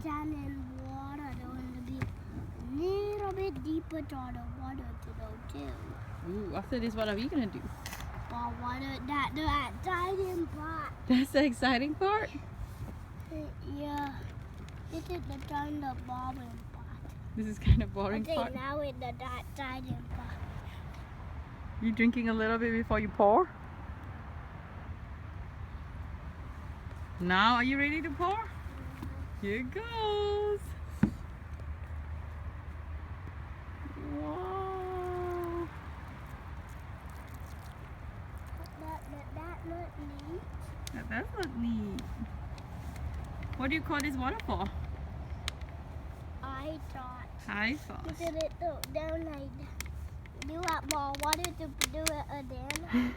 down in water, there want to be a little bit deeper down the water to go too. Ooh, after this, what are we gonna do? Well, that exciting part. That's the exciting part? Yeah. This is the kind of boring part. This is kind of boring Okay, part. now it's the exciting part. You drinking a little bit before you pour? Now, are you ready to pour? Here it goes. Wow. That look neat. That does look neat. What do you call this waterfall? I thought. High falls. Look at it down like that. You want more water to do it again?